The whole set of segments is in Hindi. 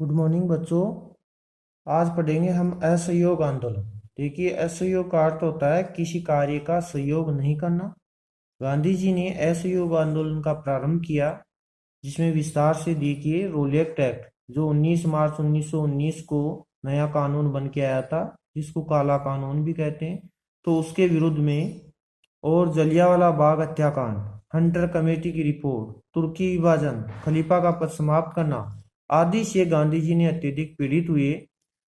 गुड मॉर्निंग बच्चों। आज पढ़ेंगे हम असहयोग आंदोलन। देखिए, असहयोग का अर्थ होता है किसी कार्य का सहयोग नहीं करना। गांधी जी ने असहयोग आंदोलन का प्रारंभ किया, जिसमें विस्तार से देखिए रोलेक्ट एक्ट जो 19 मार्च 1919 को नया कानून बन के आया था, जिसको काला कानून भी कहते हैं, तो उसके विरुद्ध में, और जलियांवाला बाग हत्याकांड, हंटर कमेटी की रिपोर्ट, तुर्की विभाजन, खलीफा का पद समाप्त करना आदि से गांधी जी ने अत्यधिक पीड़ित हुए।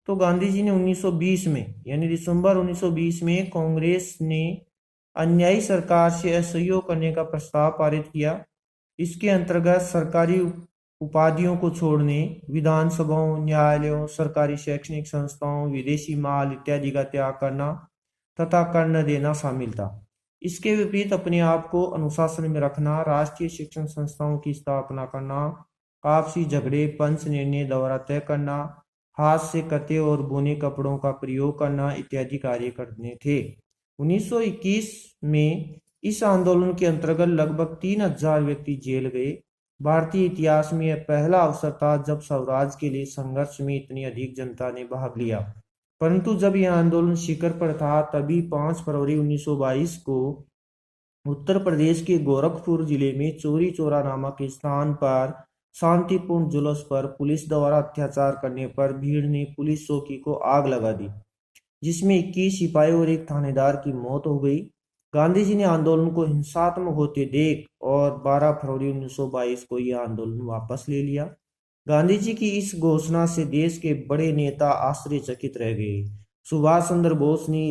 तो गांधी जी ने 1920 में यानी दिसंबर 1920 में कांग्रेस ने अन्यायी सरकार से असहयोग करने का प्रस्ताव पारित किया। इसके अंतर्गत सरकारी उपाधियों को छोड़ने, विधानसभाओं, न्यायालयों, सरकारी शैक्षणिक संस्थाओं, विदेशी माल इत्यादि का त्याग करना तथा कर न देना शामिल था। इसके विपरीत अपने आप को अनुशासन में रखना, राष्ट्रीय शिक्षण संस्थाओं की स्थापना करना, आपसी झगड़े पंच निर्णय द्वारा तय करना, हाथ से कते और बुने कपड़ों का प्रयोग करना इत्यादि कार्य करने थे। 1921 में इस आंदोलन के अंतर्गत लगभग 3000 व्यक्ति जेल गए। भारतीय इतिहास में यह पहला अवसर था जब स्वराज के लिए संघर्ष में इतनी अधिक जनता ने भाग लिया। परंतु जब यह आंदोलन शिखर पर था, तभी 5 फरवरी 1922 को उत्तर प्रदेश के गोरखपुर जिले में चौरी चौरा नामक स्थान पर शांतिपूर्ण जुलूस पर पुलिस द्वारा अत्याचार करने पर भीड़ ने पुलिस चौकी को आग लगा दी, जिसमें 21 सिपाही और एक थानेदार की मौत हो गई। गांधी जी ने आंदोलन को हिंसात्मक होते देख और 12 फरवरी 1922 को यह आंदोलन वापस ले लिया। गांधी जी की इस घोषणा से देश के बड़े नेता आश्चर्यचकित रह गए। सुभाष चंद्र बोस ने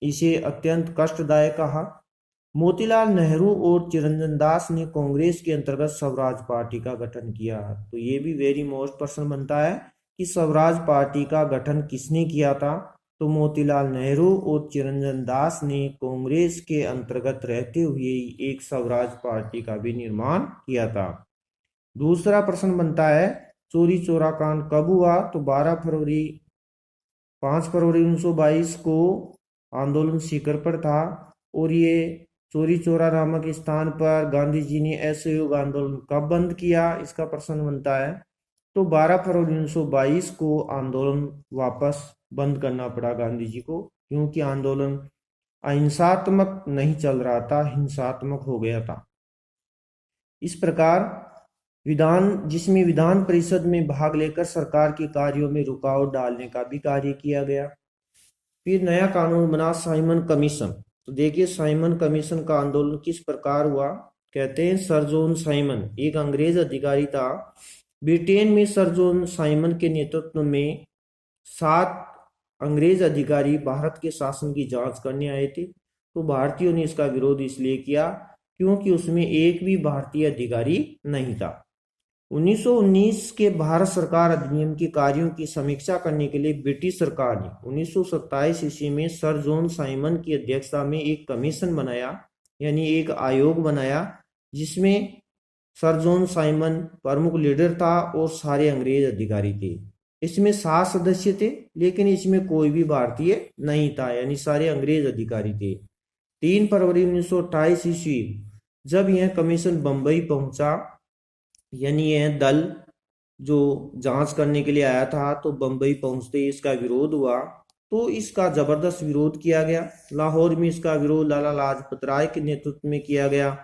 इसे अत्यंत कष्टदायक कहा। मोतीलाल नेहरू और चिरंजन दास ने कांग्रेस के अंतर्गत स्वराज पार्टी का गठन किया। तो ये भी वेरी मोस्ट प्रश्न बनता है कि स्वराज पार्टी का गठन किसने किया था। तो मोतीलाल नेहरू और चिरंजन दास ने कांग्रेस के अंतर्गत रहते हुए एक स्वराज पार्टी का भी निर्माण किया था। दूसरा प्रश्न बनता है, चौरी चौरा कांड कब हुआ। तो 5 फरवरी 1922 को आंदोलन शिखर पर था, और ये चौरी चौरा नामक स्थान पर गांधी जी ने असहयोग आंदोलन कब बंद किया, इसका प्रश्न बनता है। तो 12 फरवरी 1922 को आंदोलन वापस बंद करना पड़ा गांधी जी को, क्योंकि आंदोलन अहिंसात्मक नहीं चल रहा था, हिंसात्मक हो गया था। इस प्रकार जिसमें विधान परिषद में भाग लेकर सरकार के कार्यों में रुकावट डालने का भी कार्य किया गया। फिर नया कानून बना साइमन कमीशन। तो देखिए, साइमन कमीशन का आंदोलन किस प्रकार हुआ। कहते हैं सर जॉन साइमन एक अंग्रेज अधिकारी था। ब्रिटेन में सर जॉन साइमन के नेतृत्व में 7 अंग्रेज अधिकारी भारत के शासन की जांच करने आए थे। तो भारतीयों ने इसका विरोध इसलिए किया क्योंकि उसमें एक भी भारतीय अधिकारी नहीं था। 1919 के भारत सरकार अधिनियम के कार्यों की समीक्षा करने के लिए ब्रिटिश सरकार ने 1927 ईस्वी में सर जॉन साइमन की अध्यक्षता में एक कमीशन बनाया, यानी एक आयोग बनाया, जिसमें सर जॉन साइमन प्रमुख लीडर था और सारे अंग्रेज अधिकारी थे। इसमें 7 सदस्य थे, लेकिन इसमें कोई भी भारतीय नहीं था, यानी सारे अंग्रेज अधिकारी थे। 3 फरवरी 1928 ईस्वी जब यह कमीशन बंबई पहुंचा, यानी यह दल जो जांच करने के लिए आया था, तो बंबई पहुंचते ही इसका विरोध हुआ। तो इसका जबरदस्त विरोध किया गया। लाहौर में इसका विरोध लाला लाजपत राय के नेतृत्व में किया गया।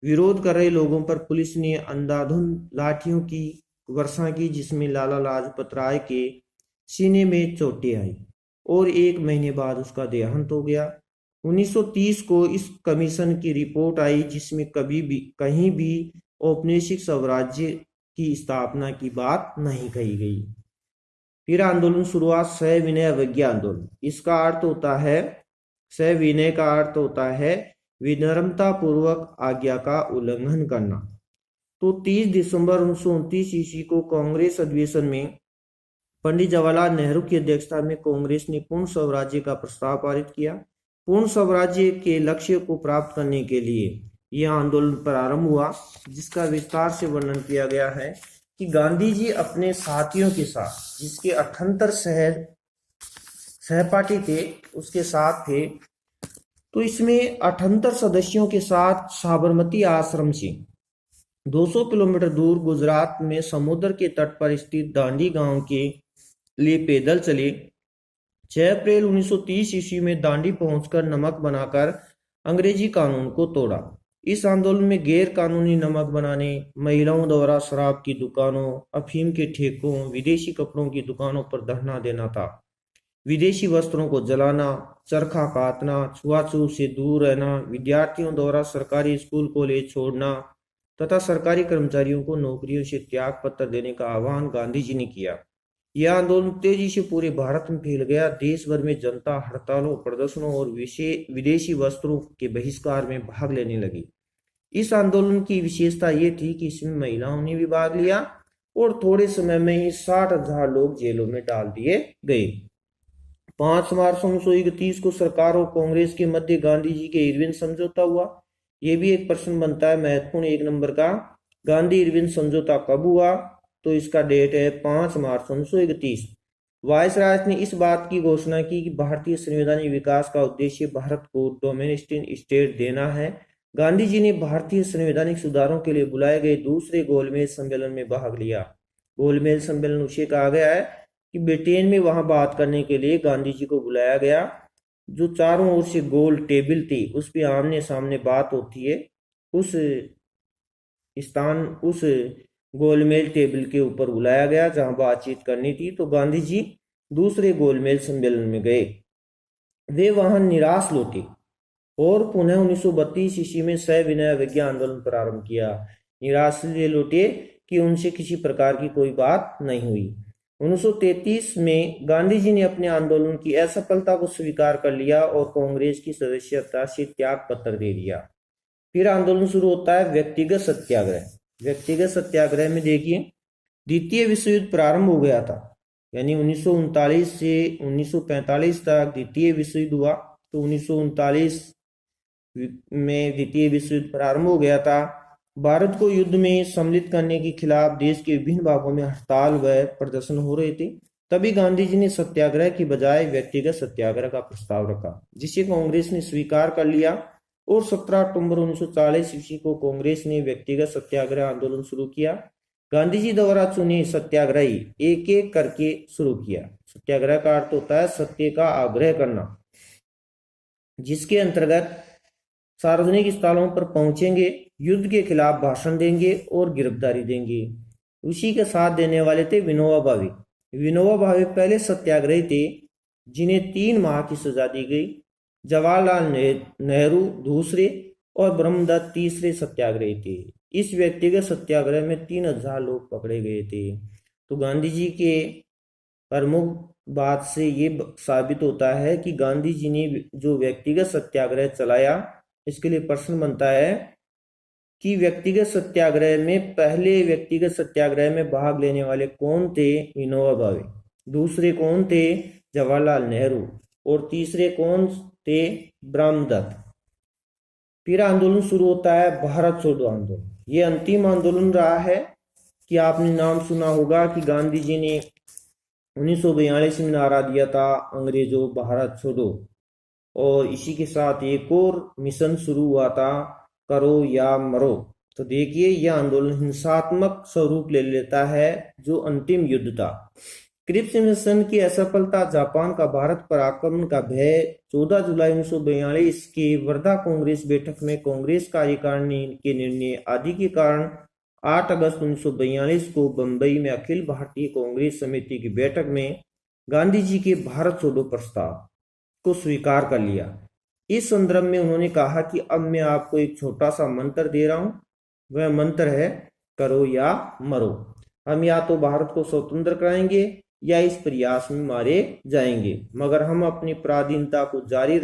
विरोध कर रहे लोगों पर पुलिस ने अंधाधुंध लाठियों की वर्षा की, जिसमें लाला लाजपत राय के सीने में चोटें आई और 1 महीने बाद उसका देहांत हो गया। 1930 को इस कमीशन की रिपोर्ट आई, जिसमें कहीं भी औपनिवेशिक स्वराज्य की स्थापना की बात नहीं कही गई। फिर आंदोलन शुरुआत सविनय अवज्ञा आंदोलन। इसका अर्थ होता है, सविनय का अर्थ होता है विनम्रता पूर्वक आज्ञा का उल्लंघन करना। तो 30 दिसंबर 1929 ईस्वी को कांग्रेस अधिवेशन में पंडित जवाहरलाल नेहरू की अध्यक्षता में कांग्रेस ने पूर्ण स्वराज्य का प्रस्ताव पारित किया। पूर्ण स्वराज्य के लक्ष्य को प्राप्त करने के लिए यह आंदोलन प्रारंभ हुआ, जिसका विस्तार से वर्णन किया गया है कि गांधी जी अपने साथियों के साथ, जिसके 78 सहपाठी थे, उसके साथ थे। तो इसमें 78 सदस्यों के साथ साबरमती आश्रम से 200 किलोमीटर दूर गुजरात में समुद्र के तट पर स्थित दांडी गांव के लिए पैदल चले। 6 अप्रैल 1930 ईस्वी में दांडी पहुंचकर नमक बनाकर अंग्रेजी कानून को तोड़ा। इस आंदोलन में गैर कानूनी नमक बनाने, महिलाओं द्वारा शराब की दुकानों, अफीम के ठेकों, विदेशी कपड़ों की दुकानों पर धरना देना था। विदेशी वस्त्रों को जलाना, चरखा काटना, छुआछूत से दूर रहना, विद्यार्थियों द्वारा सरकारी स्कूल कॉलेज छोड़ना तथा सरकारी कर्मचारियों को नौकरियों से त्याग पत्र देने का आह्वान गांधी जी ने किया। यह आंदोलन तेजी से पूरे भारत में फैल गया। देश भर में जनता हड़तालों, प्रदर्शनों और विदेशी वस्त्रों के बहिष्कार में भाग लेने लगी। इस आंदोलन की विशेषता ये थी कि इसमें महिलाओं ने भी भाग लिया और थोड़े समय में ही 60,000 लोग जेलों में डाल दिए गए। 5 मार्च 1931 को सरकार और कांग्रेस के मध्य गांधी जी के इरविन समझौता हुआ। ये भी एक प्रश्न बनता है महत्वपूर्ण 1 नंबर का, गांधी इरविन समझौता कब हुआ? तो इसका डेट है 5 मार्च 1931। वायसराय ने इस बात की घोषणा की कि भारतीय संवैधानिक विकास का उद्देश्य भारत को डोमिनियन स्टेट देना है। गांधी जी ने भारतीय संवैधानिक सुधारों के लिए बुलाए गए दूसरे गोलमेज सम्मेलन में भाग लिया। गोलमेज सम्मेलन उसे कहा गया है कि ब्रिटेन में वहां बात करने के लिए गांधी जी को बुलाया गया। जो चारों ओर से गोल टेबल थी उस पे आमने सामने बात होती है, उस गोलमेज टेबल के ऊपर बुलाया गया जहां बातचीत करनी थी। तो गांधी जी दूसरे गोलमेज सम्मेलन में गए। वे वहां निराश लौटे और पुनः 1932 ईस्वी में सविनय अवज्ञा आंदोलन प्रारंभ किया। निराश से लौटे कि उनसे किसी प्रकार की कोई बात नहीं हुई। 1933 में गांधी जी ने अपने आंदोलन की असफलता को स्वीकार कर लिया और कांग्रेस की सदस्यता से त्याग पत्र दे दिया। फिर आंदोलन शुरू होता है व्यक्तिगत सत्याग्रह। व्यक्तिगत सत्याग्रह में देखिए, द्वितीय विश्व युद्ध प्रारंभ हो गया था, यानी 1939 से 1945 तक द्वितीय विश्व युद्ध हुआ। तो 1939 में द्वितीय विश्व युद्ध प्रारंभ हो गया था। भारत को युद्ध में सम्मिलित करने के खिलाफ देश के विभिन्न भागों में हड़ताल व प्रदर्शन हो रहे थे। तभी गांधी जी ने सत्याग्रह की बजाय व्यक्तिगत सत्याग्रह का प्रस्ताव रखा, जिसे कांग्रेस ने स्वीकार कर लिया और 17 अक्टूबर 1940 ईस्वी को कांग्रेस ने व्यक्तिगत सत्याग्रह आंदोलन शुरू किया। गांधी जी द्वारा चुने सत्याग्रही एक एक करके शुरू किया। सत्याग्रह का अर्थ होता है सत्य का आग्रह करना, जिसके अंतर्गत सार्वजनिक स्थलों पर पहुंचेंगे, युद्ध के खिलाफ भाषण देंगे और गिरफ्तारी देंगे। उसी के साथ देने वाले थे विनोबा भावे। विनोबा भावे पहले सत्याग्रही थे जिन्हें 3 माह की सजा दी गई। जवाहरलाल नेहरू दूसरे और ब्रह्मदत्त तीसरे सत्याग्रही थे। इस व्यक्तिगत सत्याग्रह में 3,000 लोग पकड़े गए थे। तो गांधी जी के प्रमुख बात से ये साबित होता है कि गांधी जी ने जो व्यक्तिगत सत्याग्रह चलाया, इसके लिए प्रश्न बनता है कि व्यक्तिगत सत्याग्रह में पहले व्यक्तिगत सत्याग्रह में भाग लेने वाले कौन थे? विनोबा भावे। दूसरे कौन थे? जवाहरलाल नेहरू। और तीसरे कौन थे? ब्रह्मदत्त। फिर आंदोलन शुरू होता है भारत छोड़ो आंदोलन। ये अंतिम आंदोलन रहा है कि आपने नाम सुना होगा कि गांधी जी ने 1942 में नारा दिया था अंग्रेजों भारत छोड़ो, और इसी के साथ एक और मिशन शुरू हुआ था करो या मरो। तो देखिए यह आंदोलन हिंसात्मक स्वरूप ले लेता है जो अंतिम युद्ध था। क्रिप्स मिशन की असफलता, जापान का भारत पर आक्रमण का भय, 14 जुलाई 1942 के वर्धा कांग्रेस बैठक में कांग्रेस कार्यकारिणी के निर्णय आदि के कारण 8 अगस्त 1942 को बंबई में अखिल भारतीय कांग्रेस समिति की बैठक में गांधी जी के भारत छोड़ो प्रस्ताव को स्वीकार कर लिया। इस संदर्भ में उन्होंने कहा कि अब मैं आपको एक छोटा सा मंत्र दे रहा हूं, वह मंत्र है करो या मरो। हम या तो भारत को स्वतंत्र कराएंगे या इस प्रयास में मारे जाएंगे, मगर हम अपनी पराधीनता को जारी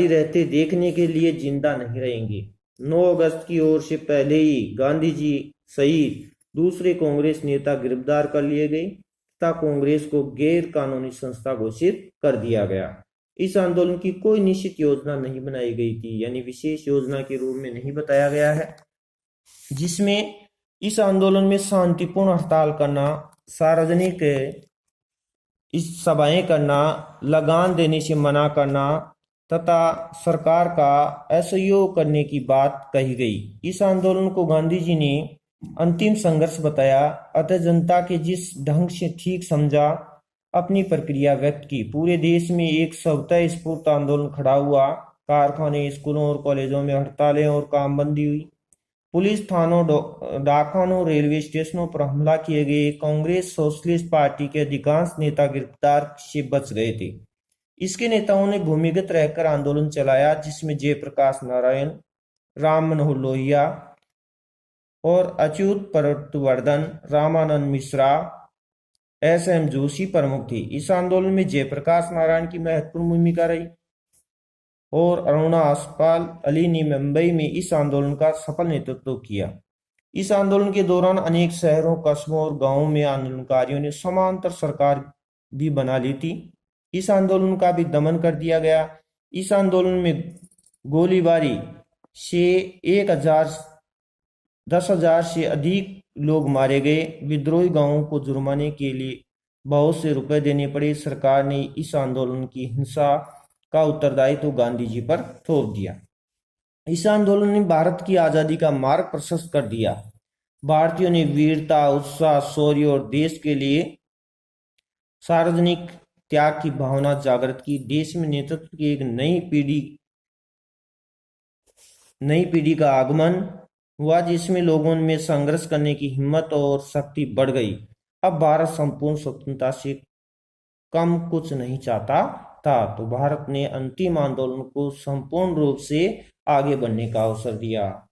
रहते देखने के लिए जिंदा नहीं रहेंगे। 9 अगस्त की ओर से पहले ही गांधी जी सहित दूसरे कांग्रेस नेता गिरफ्तार कर लिए गए तथा कांग्रेस को गैर कानूनी संस्था घोषित कर दिया गया। इस आंदोलन की कोई निश्चित योजना नहीं बनाई गई थी, यानी विशेष योजना के रूप में नहीं बताया गया है, जिसमें इस आंदोलन में शांतिपूर्ण हड़ताल करना, सार्वजनिक इस सभाएं करना, लगान देने से मना करना, तथा सरकार का असहयोग करने की बात कही गई। इस आंदोलन को गांधी जी ने अंतिम संघर्ष बताया, अतः जनता के जिस ढंग से ठीक समझा, अपनी प्रक्रिया व्यक्त की। पूरे देश में एक स्वतः स्फूर्त आंदोलन खड़ा हुआ। कारखाने, स्कूलों और कॉलेजों में हड़तालें और कामबंदी हुई। पुलिस थानों, डाकखानों, रेलवे स्टेशनों पर हमला किए गए। कांग्रेस सोशलिस्ट पार्टी के अधिकांश नेता गिरफ्तार से बच गए थे। इसके नेताओं ने भूमिगत रहकर आंदोलन चलाया, जिसमें जयप्रकाश नारायण, राम मनोहर लोहिया और अच्युत पटवर्धन, रामानंद मिश्रा, एस.एम. जोशी प्रमुख थे। इस आंदोलन में जयप्रकाश नारायण की महत्वपूर्ण भूमिका रही और अरुणा असफाल अली ने मुंबई में इस आंदोलन का सफल नेतृत्व किया। इस आंदोलन के दौरान अनेक शहरों, कस्बों और गांवों में आंदोलनकारियों ने समांतर सरकार भी बना ली थी। इस आंदोलन का भी दमन कर दिया गया। इस आंदोलन में गोलीबारी से 10,000 से अधिक लोग मारे गए। विद्रोही गांवों को जुर्माने के लिए बहुत से रुपए देने पड़े। सरकार ने इस आंदोलन की हिंसा का उत्तरदायित्व गांधी जी पर थोप दिया। इस आंदोलन ने भारत की आजादी का मार्ग प्रशस्त कर दिया। भारतीयों ने वीरता, उत्साह, शौर्य और देश के लिए सार्वजनिक त्याग की भावना जागृत की। देश में नेतृत्व की एक नई पीढ़ी का आगमन हुआ, जिसमें लोगों में संघर्ष करने की हिम्मत और शक्ति बढ़ गई। अब भारत संपूर्ण स्वतंत्रता से कम कुछ नहीं चाहता था, तो भारत ने अंतिम आंदोलन को संपूर्ण रूप से आगे बढ़ने का अवसर दिया।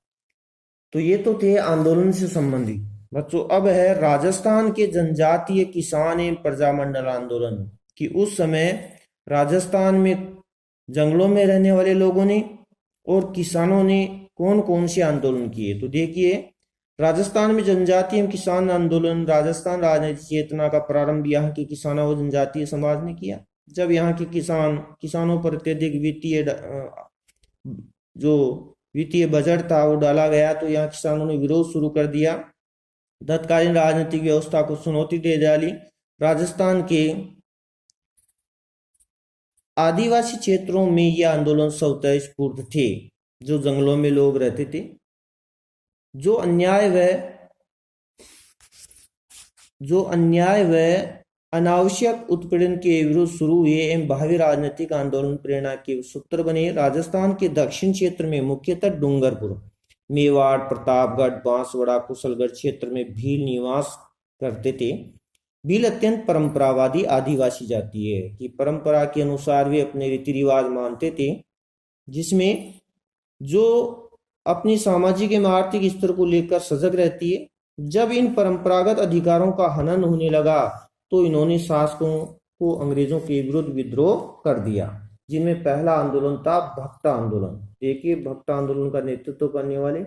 तो ये तो थे आंदोलन से संबंधित। बच्चों, अब है राजस्थान के जनजातीय किसान एवं प्रजामंडल आंदोलन कि उस समय राजस्थान में जंगलों में रहने वाले लोगों ने और किसानों ने कौन कौन से आंदोलन किए। तो देखिए, राजस्थान में जनजातीय एवं किसान आंदोलन। राजस्थान राजनीतिक चेतना का प्रारंभ यहाँ के किसानों व जनजातीय समाज ने किया। जब यहाँ के किसानों पर अत्यधिक वित्तीय बजट था वो डाला गया, तो यहाँ किसानों ने विरोध शुरू कर दिया। तत्कालीन राजनीतिक व्यवस्था को चुनौती दे डाली। राजस्थान के आदिवासी क्षेत्रों में ये आंदोलन स्वतः स्फूर्त थे। जो जंगलों में लोग रहते थे, जो अन्याय व अनावश्यक उत्पीड़न के विरुद्ध शुरू हुए एवं भावी राजनीतिक आंदोलन प्रेरणा के सूत्र बने। राजस्थान के दक्षिण क्षेत्र में मुख्यतः डूंगरपुर, मेवाड़, प्रतापगढ़, बांसवाड़ा, कुशलगढ़ क्षेत्र में भील निवास करते थे। भील अत्यंत परंपरावादी आदिवासी जाति है कि परंपरा के अनुसार वे अपने रीति रिवाज मानते थे, जिसमें जो अपनी सामाजिक एवं आर्थिक स्तर को लेकर सजग रहती है। जब इन परंपरागत अधिकारों का हनन होने लगा, तो इन्होंने शासकों को अंग्रेजों के विरुद्ध विद्रोह कर दिया, जिनमें पहला आंदोलन था भक्त आंदोलन। देखिए, भक्त आंदोलन का नेतृत्व करने वाले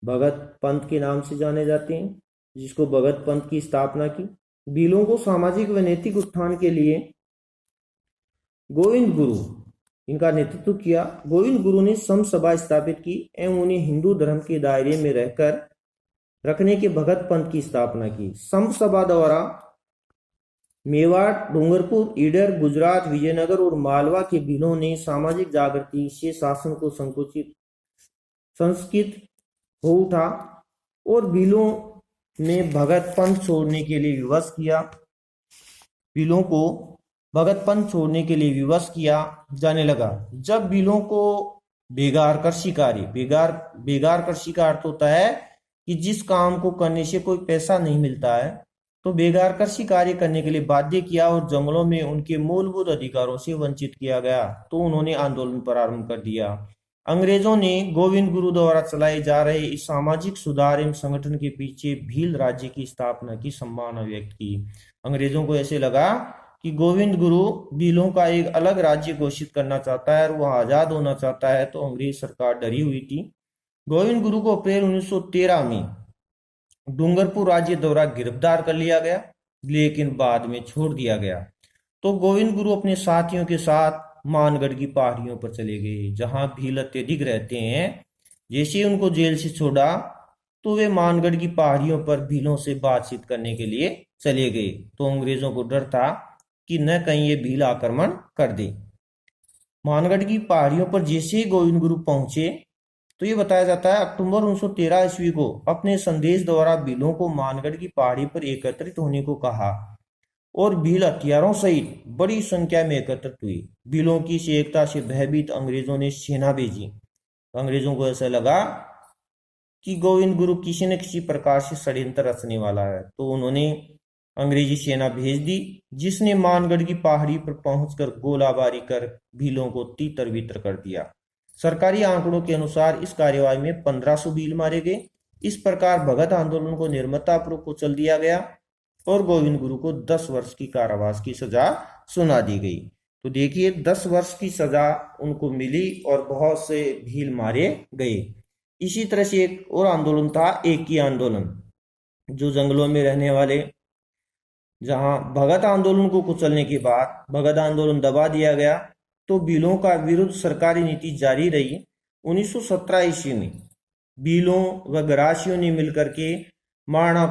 भगत पंत के नाम से जाने जाते हैं, जिसको भगत पंत की स्थापना की। भीलों को सामाजिक व नैतिक उत्थान के लिए गोविंद गुरु इनका नेतृत्व किया। गोविंद गुरु ने सम सभा स्थापित की एवं उन्हें हिंदू धर्म के दायरे में रहकर रखने के भगत पंथ की स्थापना की। सम सभा द्वारा मेवाड़, डूंगरपुर, ईडर, गुजरात, विजयनगर और मालवा के भीलों ने सामाजिक जागृति से शासन को संस्कृत हो उठा और भीलों ने भगत पंथ छोड़ने के लिए विवश किया। भीलों को भगत पंथ छोड़ने के लिए विवश किया जाने लगा। जब भीलों को बेगार कृषि का अर्थ होता है कि जिस काम को करने से कोई पैसा नहीं मिलता है, तो बेगार कृषि कार्य करने के लिए बाध्य किया और जंगलों में उनके मूलभूत अधिकारों से वंचित किया गया, तो उन्होंने आंदोलन प्रारंभ कर दिया। अंग्रेजों ने गोविंद गुरु द्वारा चलाए जा रहे इस सामाजिक सुधार एवं संगठन के पीछे भील राज्य की स्थापना की संभावना व्यक्त की। अंग्रेजों को ऐसे लगा कि गोविंद गुरु भीलों का एक अलग राज्य घोषित करना चाहता है और वह आजाद होना चाहता है, तो अंग्रेज सरकार डरी हुई थी। गोविंद गुरु को अप्रैल 1913 में डूंगरपुर राज्य द्वारा गिरफ्तार कर लिया गया, लेकिन बाद में छोड़ दिया गया। तो गोविंद गुरु अपने साथियों के साथ मानगढ़ की पहाड़ियों पर चले गए, जहां भील अत्यधिक रहते हैं। जैसे ही उनको जेल से छोड़ा, तो वे मानगढ़ की पहाड़ियों पर भीलों से बातचीत करने के लिए चले गए। तो अंग्रेजों को डर था कि न कहीं ये भील आक्रमण कर दे। मानगढ़ की पहाड़ियों पर जैसे ही गोविंद गुरु पहुंचे तो ये बताया जाता है अक्टूबर 1913 ईस्वी को अपने संदेश द्वारा भीलों को मानगढ़ की पहाड़ी पर एकत्रित होने को कहा और भील हथियारों सहित बड़ी संख्या में एकत्रित हुई। भीलों की इस एकता से भयभीत अंग्रेजों ने सेना भेजी। अंग्रेजों को ऐसा लगा कि गोविंद गुरु किसी न किसी प्रकार से षड्यंत्र रचने वाला है, तो उन्होंने अंग्रेजी सेना भेज दी, जिसने मानगढ़ की पहाड़ी पर पहुंचकर गोलाबारी कर भीलों को तीतर बितर कर दिया। सरकारी आंकड़ों के अनुसार इस कार्यवाही में 1500 भील मारे गए। इस प्रकार भगत आंदोलन को निर्ममतापूर्वक कुचल दिया गया और गोविंद गुरु को 10 वर्ष की कारावास की सजा सुना दी गई। तो देखिए 10 वर्ष की सजा उनको मिली और बहुत से भील मारे गए। इसी तरह से एक और आंदोलन था, एकी आंदोलन, जो जंगलों में रहने वाले, जहां भगत आंदोलन को कुचलने के बाद भगत आंदोलन दबा दिया गया तो भीलों का विरुद्ध सरकारी नीति जारी रही। 1917 ईस्वी में भीलों व गरासियों ने मिलकर के महाराणा